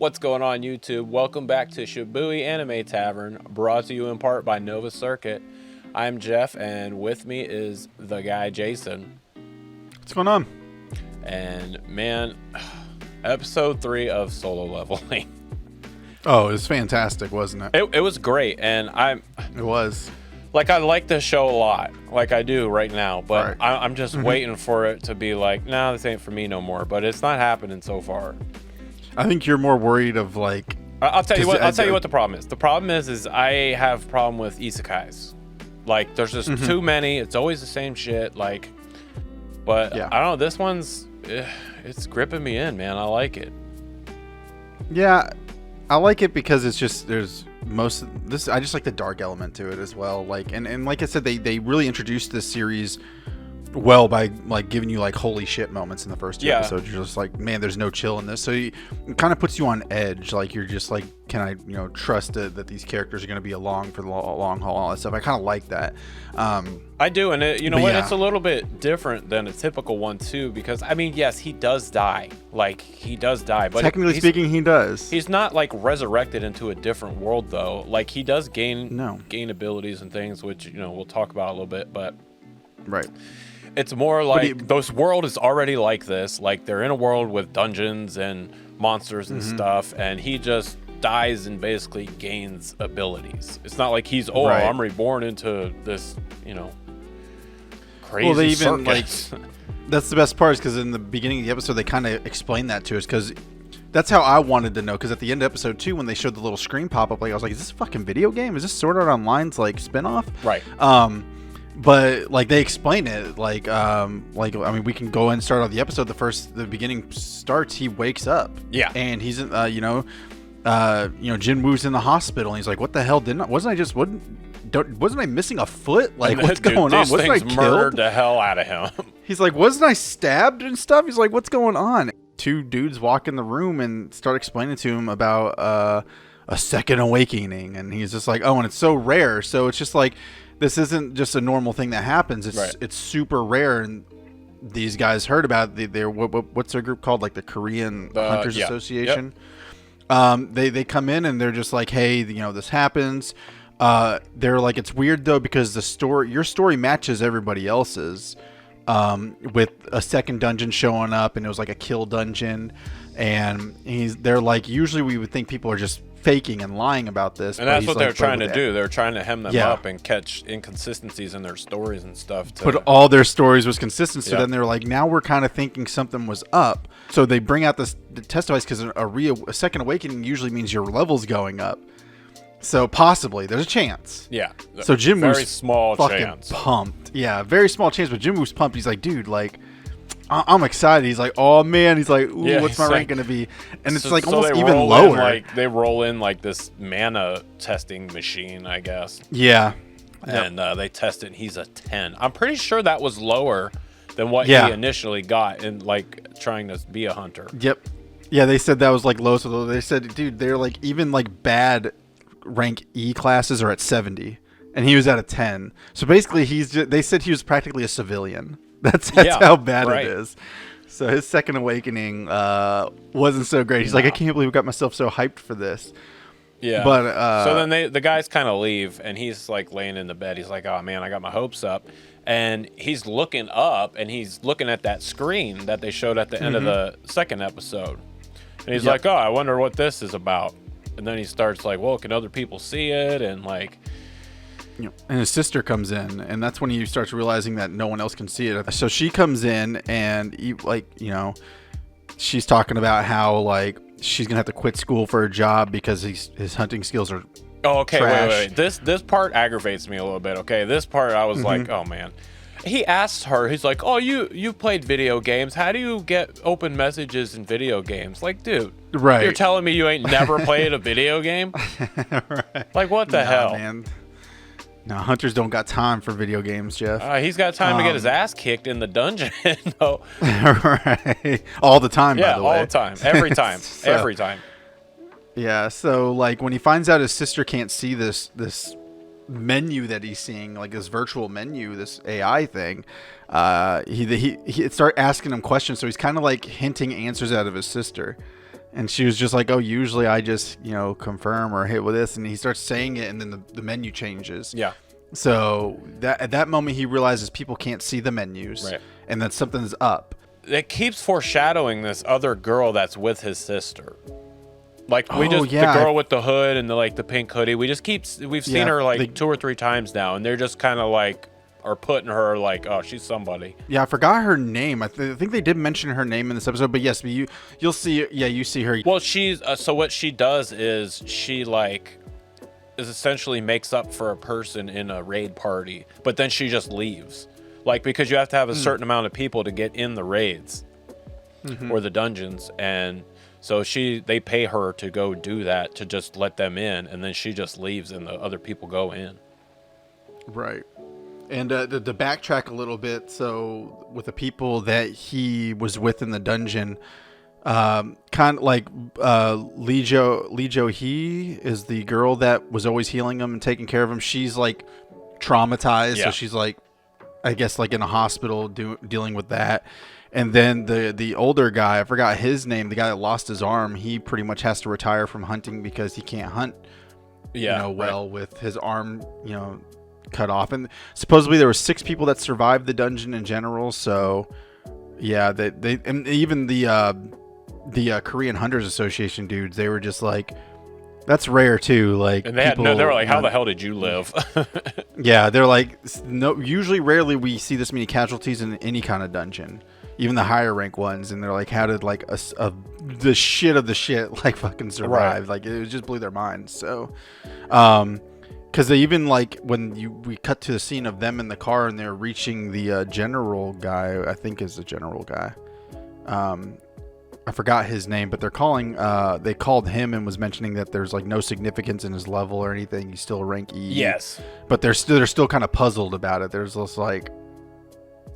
What's going on, YouTube? Welcome back to Shibui Anime Tavern, brought to you in part by Nova Circuit. I'm Jeff, and with me is the guy Jason. What's going on? And man, episode 3 of Solo Leveling. Oh, it was fantastic, wasn't it? It was great, and It was. Like, I like this show a lot, like I do right now, but Right. I'm just waiting for it to be like, nah, this ain't for me no more. But it's not happening so far. I think you're more worried of like. I'll tell you what. I'll tell you what the problem is. The problem is I have a problem with isekais. Like, there's just too many. It's always the same shit. Like, but Yeah. I don't know. This one's it's gripping me in, man. I like it. Yeah, I like it because it's just there's most of this. I just like the dark element to it as well. Like and like I said, they really introduced this series well by like giving you like holy shit moments in the first two episodes. You're just like, man, there's no chill in this. So it kind of puts you on edge. Like you're just like, can I trust that these characters are going to be along for the long haul, all that stuff. I kind of like that. I do, and you know what? yeah. It's a little bit different than a typical one too, because I mean, yes, he does die. Like, he does die, but Technically speaking, he does. He's not like resurrected into a different world though. Like, he does gain abilities and things, which we'll talk about a little bit, but Right. it's more like this world is already like this. Like, they're in a world with dungeons and monsters and stuff, and he just dies and basically gains abilities. It's not like he's I'm reborn into this, crazy. Well, they even circus. that's the best part is because in the beginning of the episode they kind of explained that to us because that's how I wanted to know. Because at the end of episode 2, when they showed the little screen pop up, like I was like, is this a fucking video game? Is this Sword Art Online's like spinoff? Right. But like they explain it like I mean, we can go and start off the episode. The beginning starts. He wakes up. Yeah. And he's in Jinwoo's in the hospital, and he's like, what the hell? Wasn't I missing a foot? Like, what's going on? Wasn't I killed? Murdered the hell out of him. He's like, wasn't I stabbed and stuff? He's like, what's going on? Two dudes walk in the room and start explaining to him about a second awakening, and he's just like, oh, and it's so rare. So it's just like, this isn't just a normal thing that happens. It's super rare, and these guys heard about it. They're what's their group called? Like the Korean Hunters Association. Yep. They come in and they're just like, hey, this happens. They're like, it's weird though because your story matches everybody else's, with a second dungeon showing up, and it was like a kill dungeon, and they're like, usually we would think people are just faking and lying about this, and that's what they're trying to do. They're trying to hem them up and catch inconsistencies in their stories and stuff. But all their stories was consistent, so then they're like, now we're kind of thinking something was up. So they bring out the test device because a second awakening usually means your level's going up. So possibly there's a chance. Yeah. So Jinwoo's very small fucking chance. pumped. Yeah, very small chance, but Jinwoo's pumped. He's like, dude, like, I'm excited. He's like, oh man. He's like, ooh, what's my rank gonna be? And it's like almost even lower. They roll in like this mana testing machine, I guess. Yeah. And they test it, and he's a 10. I'm pretty sure that was lower than what he initially got in like trying to be a hunter. Yep. Yeah, they said that was like low. So they said, dude, they're like, even like bad rank E classes are at 70, and he was at a 10. So basically, they said he was practically a civilian. That's how bad it is. So his second awakening wasn't so great. He's like, I can't believe I got myself so hyped for this. Yeah. But so then the guys kind of leave, and he's like laying in the bed. He's like, oh man, I got my hopes up. And he's looking up, and he's looking at that screen that they showed at the end of the second episode. And he's like, oh, I wonder what this is about. And then he starts like, well, can other people see it? And like, and his sister comes in, and that's when he starts realizing that no one else can see it. So she comes in, and she's talking about how like she's gonna have to quit school for a job because his hunting skills are wait. This part aggravates me a little bit. Okay, this part I was like, oh man. He asks her, he's like, oh, you've played video games. How do you get open messages in video games? Like, dude, you're telling me you ain't never played a video game? Right. Like, what the hell? Man. No, hunters don't got time for video games, Jeff. He's got time to get his ass kicked in the dungeon. No. Right. All the time, by the way. Yeah, all the time. Every time. Every time. Yeah, so, like, when he finds out his sister can't see this menu that he's seeing, like this virtual menu, this AI thing, he start asking him questions. So he's kind of like hinting answers out of his sister. And she was just like, oh, usually I just, confirm or hit with this. And he starts saying it, and then the menu changes. Yeah. So at that moment, he realizes people can't see the menus, Right. and that something's up. It keeps foreshadowing this other girl that's with his sister. Like the girl with the hood and the pink hoodie. We've seen her 2 or 3 times now, and they're just kind of are putting her oh, she's somebody. Yeah, I forgot her name. I think they did mention her name in this episode, but yes, you'll see. Yeah, you see her. Well, she's so what she does is she is essentially makes up for a person in a raid party, but then she just leaves. Because you have to have a certain amount of people to get in the raids or the dungeons, and so they pay her to go do that, to just let them in, and then she just leaves and the other people go in. Right. And to backtrack a little bit, so with the people that he was with in the dungeon, kind of like Lee Jo Hee is the girl that was always healing him and taking care of him. She's traumatized, so she's I guess in a hospital dealing with that. And then the older guy, I forgot his name, the guy that lost his arm, he pretty much has to retire from hunting because he can't hunt with his arm, cut off. And supposedly there were 6 people that survived the dungeon in general. So yeah, they and even the Korean Hunters Association dudes, they were just that's rare too. And they were like, how the hell did you live? Yeah, they're no. Usually, rarely we see this many casualties in any kind of dungeon, even the higher rank ones. And they're how did the shit of the shit fucking survive? Right. It just blew their minds. So, because they even when we cut to the scene of them in the car and they're reaching the general guy, I think is the general guy. I forgot his name, but they called him and was mentioning that there's no significance in his level or anything. He's still rank E. Yes. But they're still kind of puzzled about it. There's just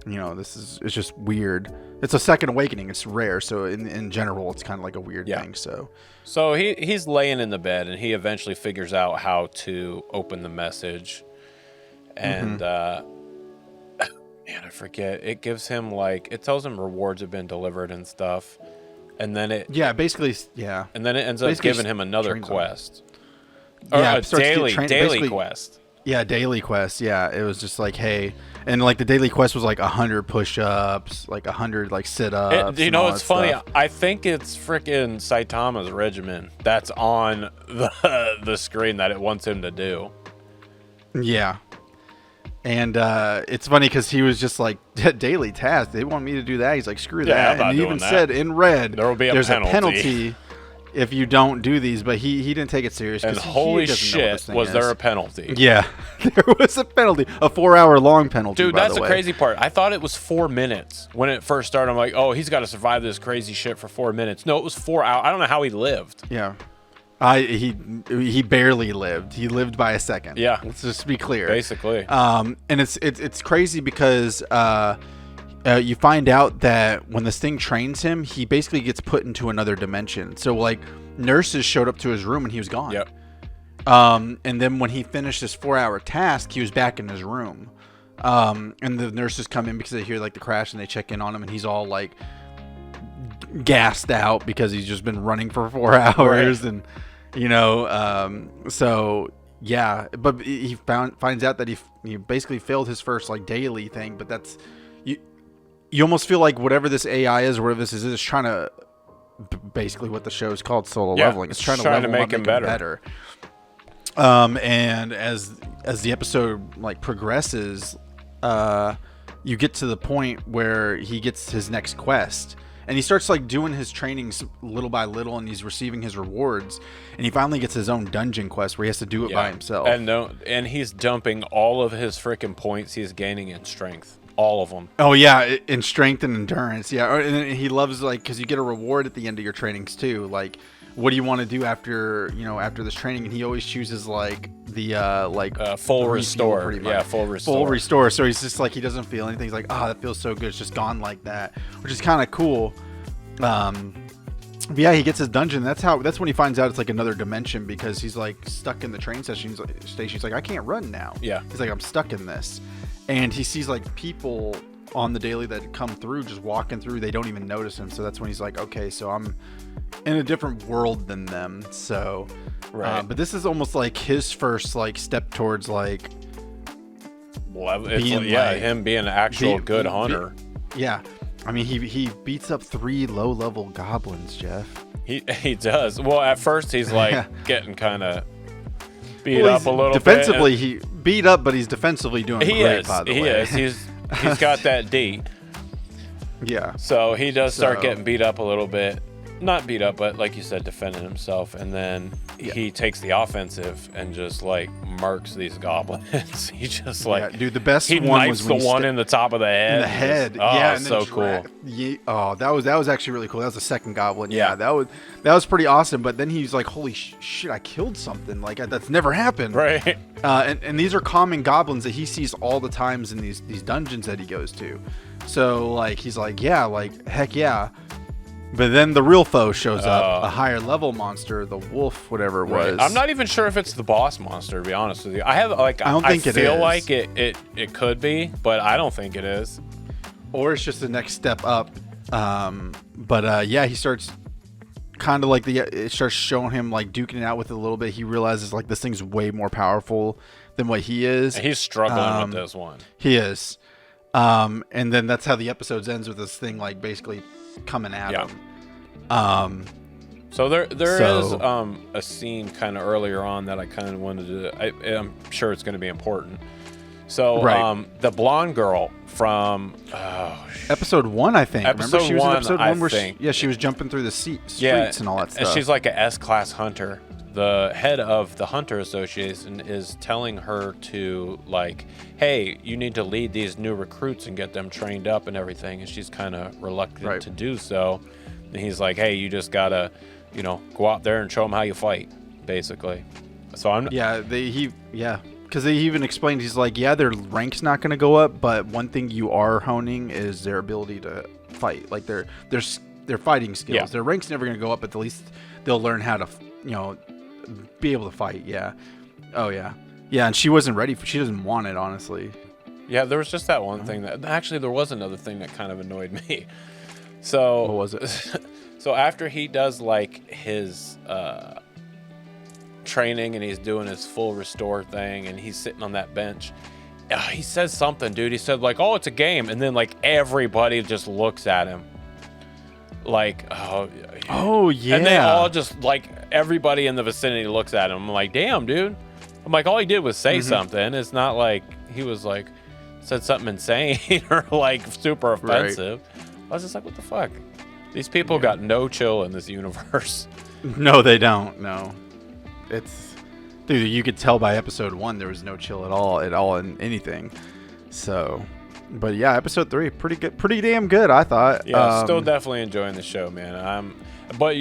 it's just weird. It's a second awakening. It's rare. So in general, it's kind of a weird thing. So he's laying in the bed and he eventually figures out how to open the message. And, man, I forget. It gives him it tells him rewards have been delivered and stuff. And then it... Yeah, basically, yeah. And then it ends up giving him another quest. Yeah, a daily quest. Yeah, daily quest. Yeah, it was just hey... And the daily quest was 100 push-ups, 100 sit-ups. It's funny. I think it's freaking Saitama's regimen that's on the screen that it wants him to do. Yeah. And it's funny because he was just daily task. They want me to do that. He's screw that. And he even said in red, there's a penalty if you don't do these. But he didn't take it serious. And holy shit, was there a penalty? Yeah, there was a penalty. A 4-hour long penalty. Dude, that's the crazy part. I thought it was 4 minutes when it first started. I'm like, oh, he's got to survive this crazy shit for 4 minutes. No, it was 4 hours. I don't know how he lived. Yeah. He barely lived. He lived by a second. Yeah, let's just be clear. Basically. And it's crazy because you find out that when this thing trains him, he basically gets put into another dimension. So nurses showed up to his room and he was gone. Yep. And then when he finished his 4-hour task, he was back in his room. And the nurses come in because they hear the crash and they check in on him and he's all gassed out because he's just been running for 4 hours. Right. And so yeah, but he finds out that he basically failed his first daily thing. But that's you almost feel whatever this AI is, or whatever this is trying to basically what the show is called solo leveling. It's trying to level make him better. And as the episode progresses, you get to the point where he gets his next quest. And he starts doing his trainings little by little, and he's receiving his rewards. And he finally gets his own dungeon quest where he has to do it by himself. And he's dumping all of his freaking points he's gaining in strength, all of them. Oh yeah, in strength and endurance. Yeah, and he loves because you get a reward at the end of your trainings too. What do you want to do after this training? And he always chooses the full restore. Pretty much. Yeah, full restore. Full restore. So he's just he doesn't feel anything. He's like, oh, that feels so good. It's just gone like that, which is kind of cool. But yeah, he gets his dungeon. That's when he finds out it's another dimension because he's stuck in the train station. He's like, I can't run now. Yeah. He's like, I'm stuck in this, and he sees people on the daily that come through, just walking through. They don't even notice him. So that's when he's like, okay, so I'm in a different world than them. So, Right. but this is almost like his first like step towards like, Well, it's being him being an actual good hunter. yeah. I mean, he beats up 3 low-level goblins, Jeff. He does. Well, at first he's like Yeah. getting kind of beat Well, up a little defensively, bit. he beat up, but he's defensively doing He great. is. By the He way, is. He's got that D. yeah. So he does start So- getting beat up a little bit. Not beat up, but like you said, defending himself. And then he takes the offensive and just like marks these goblins. He just like, Yeah, dude, the best he one knifes was the when he one in the top of the head. in the and head. just- oh, yeah, and so then cool. Oh, that was actually really cool. That was the second goblin. Yeah. That was pretty awesome. But then he's like, "Holy shit! I killed something! Like that's never happened." Right. And these are common goblins that he sees all the times in these dungeons that he goes to. So like he's like, "Yeah, like heck yeah." But then the real foe shows up, a higher level monster, the wolf, whatever it was. I'm not even sure if it's the boss monster, to be honest with you. I don't think it feel is. like it could be, but I don't think it is. Or it's just the next step up. Yeah, he starts kind of like it starts showing him like duking it out with it a little bit. He realizes like this thing's way more powerful than what he is. And he's struggling with this one. He is. And then that's how the episode ends, with this thing like basically coming at him. So there is So- a scene kind of earlier on that I kind of wanted to. I'm sure it's going to be important. So Right. the blonde girl from Episode 1, I think. Remember Episode she was in 1, episode I 1 where think. she was jumping through the streets and all that stuff. and she's like a S-class hunter. The head of the Hunter Association is telling her to like, hey, you need to lead these new recruits and get them trained up and everything. And she's kind of reluctant to do so. And he's like, hey, you just gotta, go out there and show them how you fight, basically. So I'm because they even explained, he's like, yeah, their rank's not going to go up, but one thing you are honing is their ability to fight, like their fighting skills. Yeah. Their rank's never going to go up, but at least they'll learn how to be able to fight. And she wasn't ready she doesn't want it, honestly. Yeah, there was just that one thing that actually there was another thing that kind of annoyed me. So What was it? So after he does like his training and he's doing his full restore thing and he's sitting on that bench, he says something, dude. He said like, "Oh, it's a game," and then like everybody just looks at him, like, Oh yeah. and they all just like everybody in the vicinity looks at him. I'm like, damn, dude. I'm like, all he did was say something. It's not like he was like said something insane or like super offensive. I was just like, what the fuck? These people got no chill in this universe. No, they don't. No, it's dude. You could tell by episode 1 there was no chill at all in anything. So, but yeah, episode 3 pretty good, pretty damn good, I thought. Yeah, still definitely enjoying the show, man. But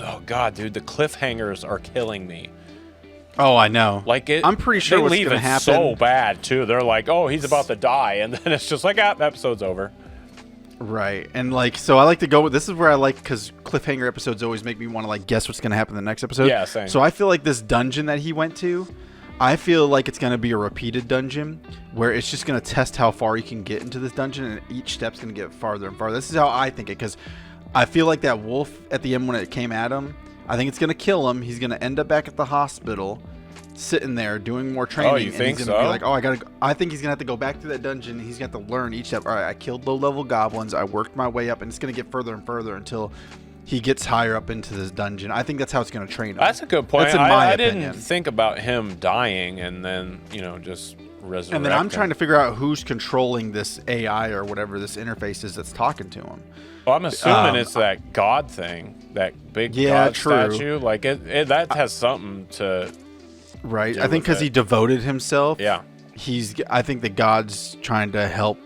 oh god, dude, the cliffhangers are killing me. Oh, I know. Like I'm pretty sure they what's leave gonna it happen. so bad too. They're like, oh, he's about to die, and then it's just like, episode's over. Right. And like, so I like to go with, this is where I like, because cliffhanger episodes always make me want to like guess what's going to happen in the next episode. Yeah, same. So I feel like this dungeon that he went to, I feel like it's going to be a repeated dungeon where it's just going to test how far you can get into this dungeon, and each step's going to get farther and farther. This is how I think it, because I feel like that wolf at the end when it came at him, I think it's going to kill him. He's going to end up back at the hospital, sitting there doing more training. Oh, you think he's so? Be like, I think he's gonna have to go back to that dungeon. He's gonna have to learn each step. All right, I killed low-level goblins. I worked my way up, and it's gonna get further and further until he gets higher up into this dungeon. I think that's how it's gonna train him. That's a good point. That's in my I opinion. didn't think about him dying and then just resurrecting. And then I'm trying to figure out who's controlling this AI or whatever this interface is that's talking to him. Well, I'm assuming it's that God thing, that big God true. statue. Like that has something to. Right. do I think with because it. he devoted himself. Yeah. I think the God's trying to help,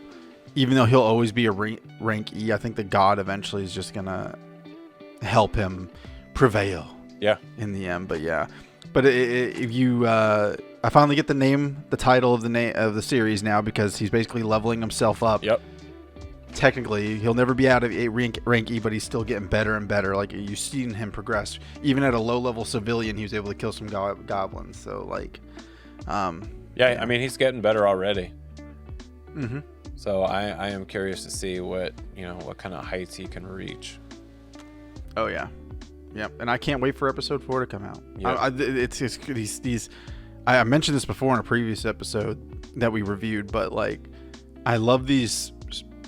even though he'll always be a rank E. I think the God eventually is just gonna help him prevail. Yeah. In the end, but yeah, but if you, I finally get the title of the series now, because he's basically leveling himself up. Yep. Technically, he'll never be out of rank E, but he's still getting better and better. Like, you've seen him progress. Even at a low-level civilian, he was able to kill some goblins. So, like, Yeah, I mean, he's getting better already. Mm-hmm. So I am curious to see what kind of heights he can reach. Oh yeah, Yep. And I can't wait for episode 4 to come out. Yep. It's these. I mentioned this before in a previous episode that we reviewed, but like, I love these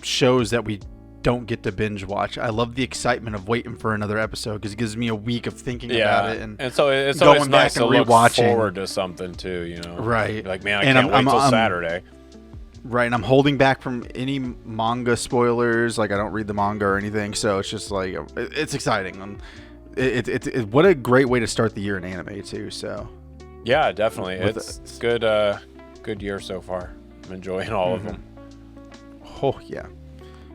shows that we don't get to binge watch. I love the excitement of waiting for another episode because it gives me a week of thinking about it, and so it's going always nice back to and look rewatching. forward to something too, you know. Right. Like, man, I can't wait till Saturday. Right, and I'm holding back from any manga spoilers. Like, I don't read the manga or anything, so it's just like it's exciting. And it what a great way to start the year in anime too. So yeah, definitely, it's good. Good year so far. I'm enjoying all of them. Oh yeah.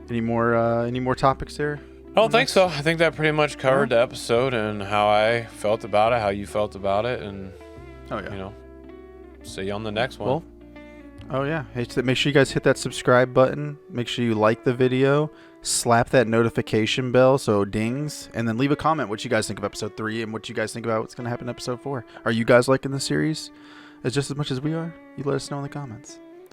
Any more topics there? I don't think so. I think that pretty much covered the episode and how I felt about it, how you felt about it, and you know, see you on the next one. Well, oh yeah. Hey, so make sure you guys hit that subscribe button. Make sure you like the video, slap that notification bell so it dings, and then leave a comment what you guys think of episode 3 and what you guys think about what's going to happen in episode 4. Are you guys liking the series as just as much as we are? You let us know in the comments.